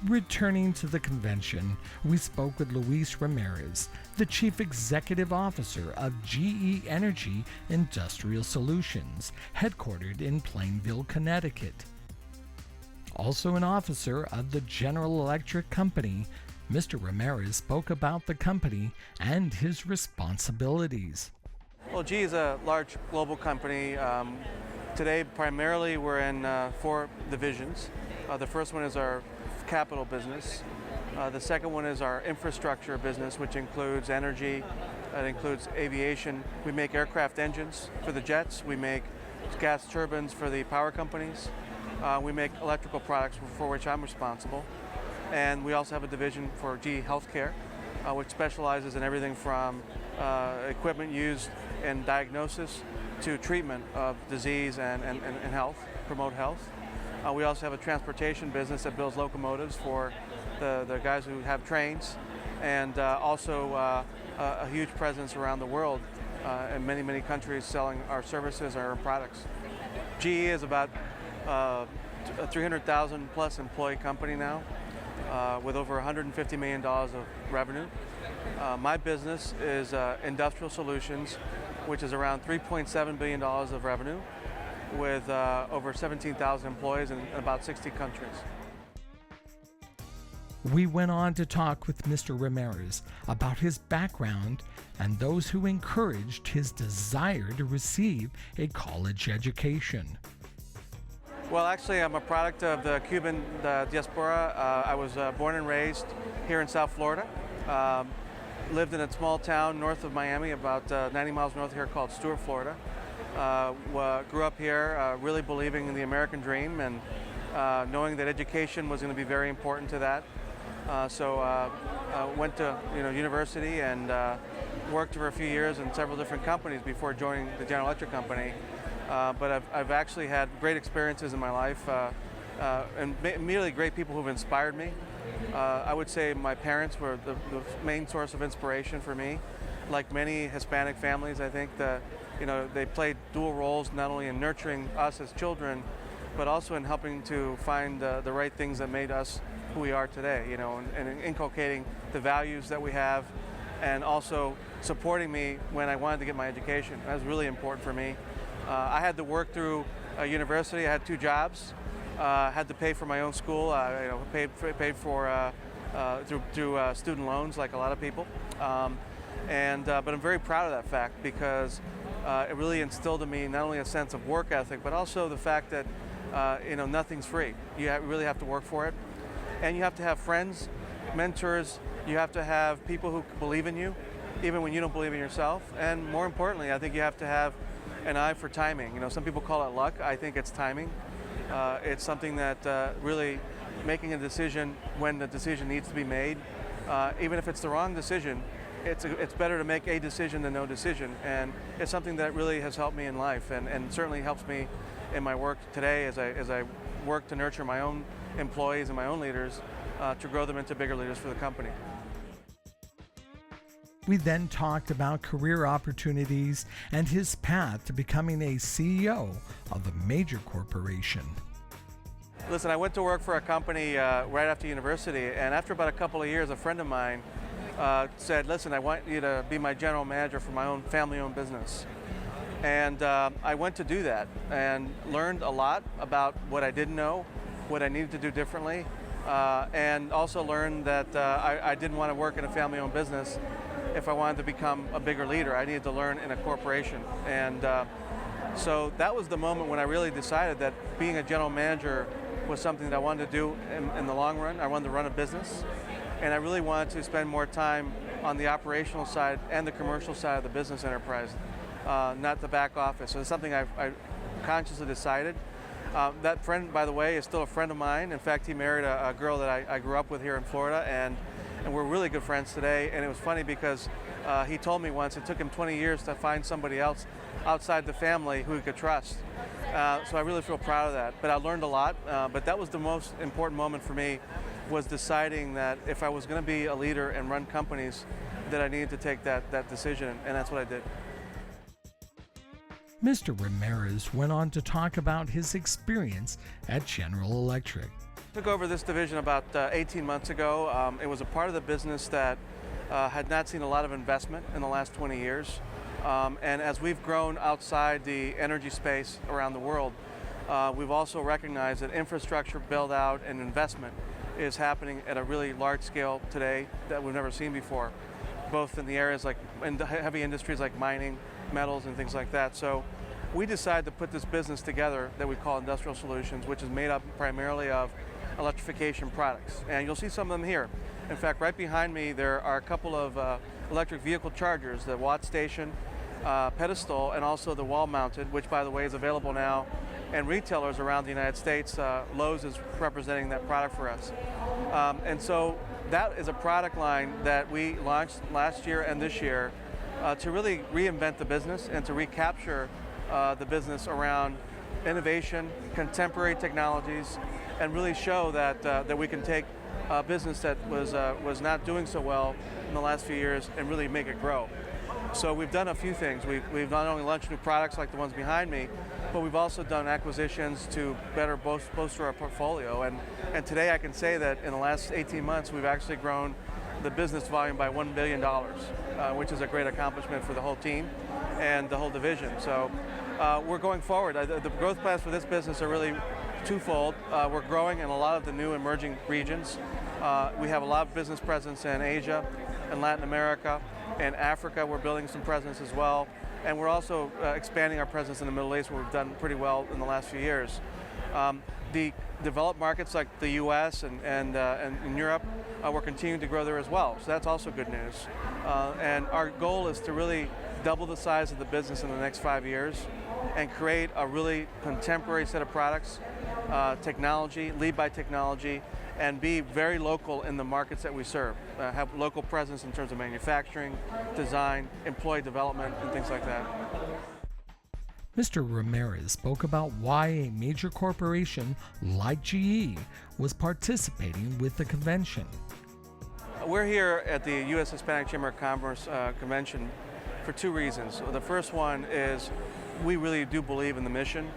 Returning to the convention, we spoke with Luis Ramírez, the Chief Executive Officer of GE Energy Industrial Solutions, headquartered in Plainville, Connecticut. Also an officer of the General Electric Company, Mr. Ramírez spoke about the company and his responsibilities. Well, GE is a large global company. Today, primarily, we're in 4 divisions. The first one is our capital business. The second one is our infrastructure business, which includes energy, it includes aviation. We make aircraft engines for the jets. We make gas turbines for the power companies. We make electrical products for which I'm responsible. And we also have a division for GE Healthcare, which specializes in everything from equipment used in diagnosis to treatment of disease and health, promote health. We also have a transportation business that builds locomotives for the guys who have trains, and also a huge presence around the world in many, many countries selling our services, our products. GE is about a 300,000 plus employee company now with over $150 million of revenue. My business is Industrial Solutions, which is around $3.7 billion of revenue, with over 17,000 employees in about 60 countries. We went on to talk with Mr. Ramírez about his background and those who encouraged his desire to receive a college education. Well, actually, I'm a product of the Cuban diaspora. I was born and raised here in South Florida. Lived in a small town north of Miami, about 90 miles north of here, called Stuart, Florida. Grew up here really believing in the American dream and knowing that education was going to be very important to that. So went to university and worked for a few years in several different companies before joining the General Electric Company. But I've actually had great experiences in my life and immediately great people who've inspired me. I would say my parents were the main source of inspiration for me. Like many Hispanic families, I think they played dual roles, not only in nurturing us as children, but also in helping to find the right things that made us who we are today, and inculcating the values that we have, and also supporting me when I wanted to get my education. That was really important for me. I had to work through a university. I had 2 jobs. Had to pay for my own school. Paid for through student loans, like a lot of people. But I'm very proud of that fact, because it really instilled in me not only a sense of work ethic, but also the fact that nothing's free. You really have to work for it, and you have to have friends, mentors. You have to have people who believe in you, even when you don't believe in yourself. And more importantly, I think you have to have an eye for timing. Some people call it luck. I think it's timing. It's something that really making a decision when the decision needs to be made, even if it's the wrong decision. It's better to make a decision than no decision, and it's something that really has helped me in life, and certainly helps me in my work today as I work to nurture my own employees and my own leaders to grow them into bigger leaders for the company. We then talked about career opportunities and his path to becoming a CEO of a major corporation. Listen, I went to work for a company right after university, and after about a couple of years, a friend of mine said, listen, I want you to be my general manager for my own family-owned business. And I went to do that and learned a lot about what I didn't know, what I needed to do differently, and also learned that I didn't want to work in a family-owned business. If I wanted to become a bigger leader, I needed to learn in a corporation. And so that was the moment when I really decided that being a general manager was something that I wanted to do in the long run. I wanted to run a business, and I really wanted to spend more time on the operational side and the commercial side of the business enterprise, not the back office. So it's something I consciously decided. That friend, by the way, is still a friend of mine. In fact, he married a girl that I grew up with here in Florida, and we're really good friends today. And it was funny because he told me once it took him 20 years to find somebody else outside the family who he could trust. So I really feel proud of that. But I learned a lot, but that was the most important moment for me, was deciding that if I was going to be a leader and run companies, that I needed to take that decision, and that's what I did. Mr. Ramírez went on to talk about his experience at General Electric. Took over this division about 18 months ago. It was a part of the business that had not seen a lot of investment in the last 20 years. And as we've grown outside the energy space around the world, we've also recognized that infrastructure build out and investment is happening at a really large scale today that we've never seen before, both in the areas like in the heavy industries like mining, metals, and things like that. So we decided to put this business together that we call Industrial Solutions, which is made up primarily of electrification products. And you'll see some of them here. In fact, right behind me, there are a couple of electric vehicle chargers, the Watt Station, pedestal, and also the wall-mounted, which, by the way, is available now. And retailers around the United States, Lowe's is representing that product for us. And so that is a product line that we launched last year and this year to really reinvent the business and to recapture the business around innovation, contemporary technologies, and really show that we can take a business that was not doing so well in the last few years and really make it grow. So we've done a few things. We've not only launched new products like the ones behind me, but we've also done acquisitions to better bolster our portfolio. And today I can say that in the last 18 months, we've actually grown the business volume by $1 billion, which is a great accomplishment for the whole team and the whole division. So we're going forward. The growth plans for this business are really twofold. We're growing in a lot of the new emerging regions. We have a lot of business presence in Asia and Latin America. In Africa, we're building some presence as well. And we're also expanding our presence in the Middle East, where we've done pretty well in the last few years. The developed markets like the US and in Europe, we're continuing to grow there as well. So that's also good news. And our goal is to really double the size of the business in the next 5 years and create a really contemporary set of products, technology, lead by technology, and be very local in the markets that we serve. Have local presence in terms of manufacturing, design, employee development, and things like that. Mr. Ramírez spoke about why a major corporation like GE was participating with the convention. We're here at the U.S. Hispanic Chamber of Commerce Convention for two reasons. The first one is we really do believe in the mission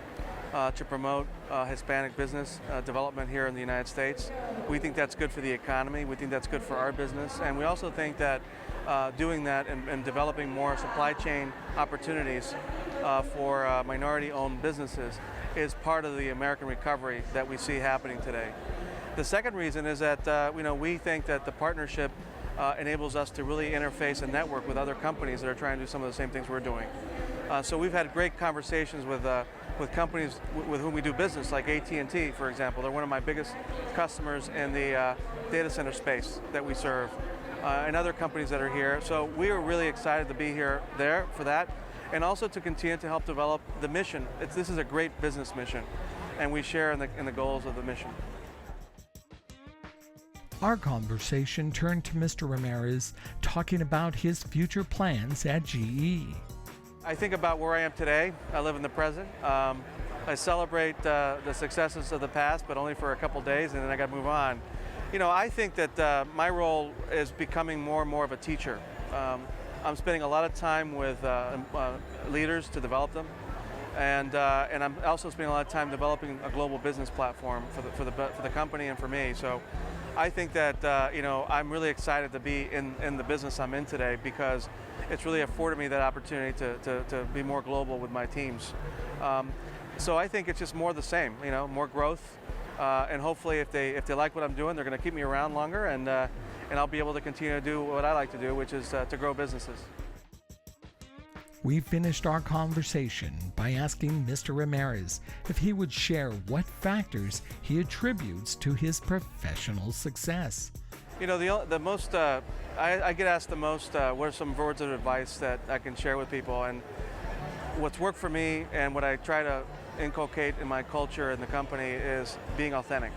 to promote Hispanic business development here in the United States. We think that's good for the economy. We think that's good for our business. And we also think that doing that and developing more supply chain opportunities for minority-owned businesses is part of the American recovery that we see happening today. The second reason is that we think that the partnership enables us to really interface and network with other companies that are trying to do some of the same things we're doing. So we've had great conversations with companies with whom we do business, like AT&T, for example. They're one of my biggest customers in the data center space that we serve, and other companies that are here. So we are really excited to be there for that, and also to continue to help develop the mission. This is a great business mission, and we share in the goals of the mission. Our conversation turned to Mr. Ramírez talking about his future plans at GE. I think about where I am today. I live in the present. I celebrate the successes of the past, but only for a couple days, and then I got to move on. I think that my role is becoming more and more of a teacher. I'm spending a lot of time with leaders to develop them, and I'm also spending a lot of time developing a global business platform for the company and for me. So I think that I'm really excited to be in the business I'm in today, because it's really afforded me that opportunity to be more global with my teams. So I think it's just more the same, more growth, and hopefully if they like what I'm doing, they're going to keep me around longer, and I'll be able to continue to do what I like to do, which is to grow businesses. We finished our conversation by asking Mr. Ramírez if he would share what factors he attributes to his professional success. The most, I get asked the most, what are some words of advice that I can share with people? And what's worked for me and what I try to inculcate in my culture in the company is being authentic.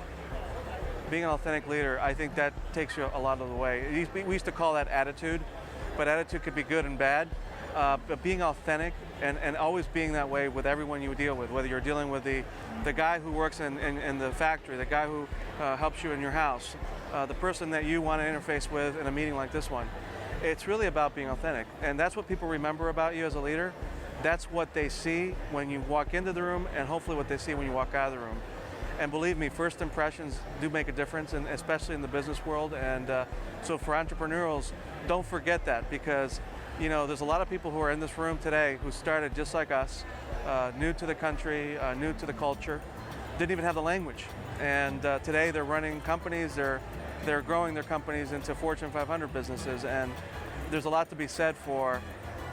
Being an authentic leader, I think that takes you a lot of the way. We used to call that attitude, but attitude could be good and bad. But being authentic and always being that way with everyone you deal with, whether you're dealing with the guy who works in the factory, the guy who helps you in your house, the person that you want to interface with in a meeting like this one. It's really about being authentic, and that's what people remember about you as a leader. That's what they see when you walk into the room, and hopefully what they see when you walk out of the room. And believe me, first impressions do make a difference, and especially in the business world. And so for entrepreneurs, don't forget that, because there's a lot of people who are in this room today who started just like us, new to the country, new to the culture, didn't even have the language. And today they're running companies, they're growing their companies into Fortune 500 businesses, and there's a lot to be said for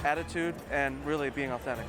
attitude and really being authentic.